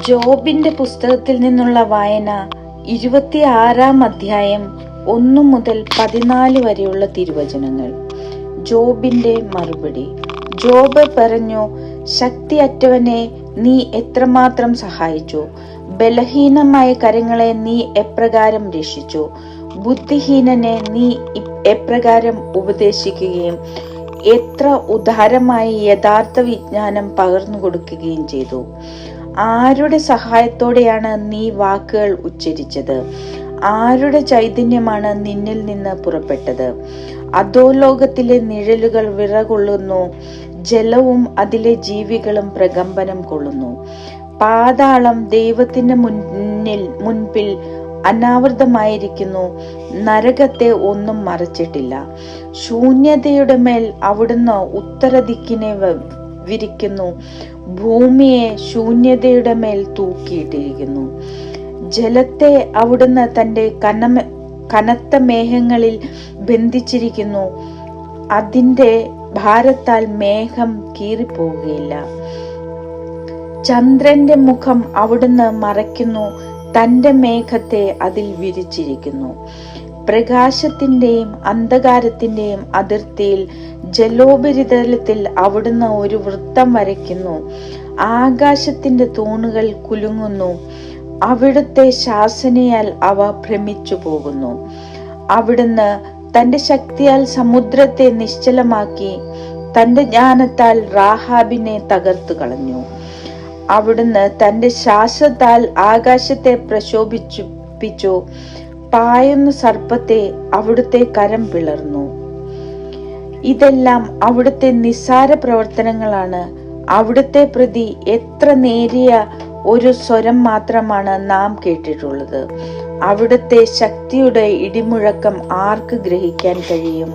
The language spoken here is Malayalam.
ജോബിന്റെ പുസ്തകത്തിൽ നിന്നുള്ള വായന 26-ാം അധ്യായം 1 മുതൽ 14 വരെയുള്ള തിരുവചനങ്ങൾ. ജോബിന്റെ മറുപടി. ജോബ് പറഞ്ഞു, ശക്തിയറ്റവനെ നീ എത്രമാത്രം സഹായിച്ചു, ബലഹീനമായ കരങ്ങളെ നീ എപ്രകാരം രക്ഷിച്ചു, ബുദ്ധിഹീനനെ നീ എപ്രകാരം ഉപദേശിക്കുകയും എത്ര ഉദാരമായി യഥാർത്ഥ വിജ്ഞാനം പകർന്നു കൊടുക്കുകയും ചെയ്തു. ആരുടെ സഹായത്തോടെയാണ് നീ വാക്കുകൾ ഉച്ചരിച്ചത്? ആരുടെ ചൈതന്യമാണ് നിന്നിൽ നിന്ന് പുറപ്പെട്ടത്? അധോലോകത്തിലെ നിഴലുകൾ വിറകൊള്ളുന്നു, ജലവും അതിലെ ജീവികളും പ്രകമ്പനം കൊള്ളുന്നു. പാതാളം ദൈവത്തിന്റെ മുൻപിൽ അനാവൃതമായിരിക്കുന്നു, നരകത്തെ ഒന്നും മറച്ചിട്ടില്ല. ശൂന്യതയുടെ മേൽ അവിടുന്ന് ഉത്തരദിക്കിനെ വിരിക്കുന്നു, ഭൂമിയെ ശൂന്യതയുടെ മേൽ തൂക്കിയിട്ടിരിക്കുന്നു. ജലത്തെ അവിടുന്ന് തന്റെ കനത്ത മേഘങ്ങളിൽ ബന്ധിച്ചിരിക്കുന്നു, അതിന്റെ ഭാരത്താൽ മേഘം കീറിപ്പോവുകയില്ല. ചന്ദ്രന്റെ മുഖം അവിടുന്ന് മറയ്ക്കുന്നു, തന്റെ മേഘത്തെ അതിൽ വിരിച്ചിരിക്കുന്നു. പ്രകാശത്തിന്റെയും അന്ധകാരത്തിന്റെയും അതിർത്തിയിൽ ജലോപരിതലത്തിൽ അവിടുന്ന് ഒരു വൃത്തം വരയ്ക്കുന്നു. ആകാശത്തിന്റെ തൂണുകൾ കുലുങ്ങുന്നു, അവിടുത്തെ ശാസനയാൽ അവ ഭ്രമിച്ചു പോകുന്നു. അവിടുന്ന് തന്റെ ശക്തിയാൽ സമുദ്രത്തെ നിശ്ചലമാക്കി, തന്റെ ജ്ഞാനത്താൽ റാഹാബിനെ തകർത്തു കളഞ്ഞു. അവിടുന്ന് തന്റെ ശ്വാസത്താൽ ആകാശത്തെ പ്രശോഭിപ്പിച്ചു, പായുന്ന സർപ്പത്തെ അവിടുത്തെ കരം പിളർന്നു. ഇതെല്ലാം അവിടുത്തെ നിസ്സാര പ്രവർത്തനങ്ങളാണ്. അവിടുത്തെ പ്രതി എത്ര നേരിയ ഒരു സ്വരം മാത്രമാണ് നാം കേട്ടിട്ടുള്ളത്. അവിടുത്തെ ശക്തിയുടെ ഇടിമുഴക്കം ആർക്ക് ഗ്രഹിക്കാൻ കഴിയും?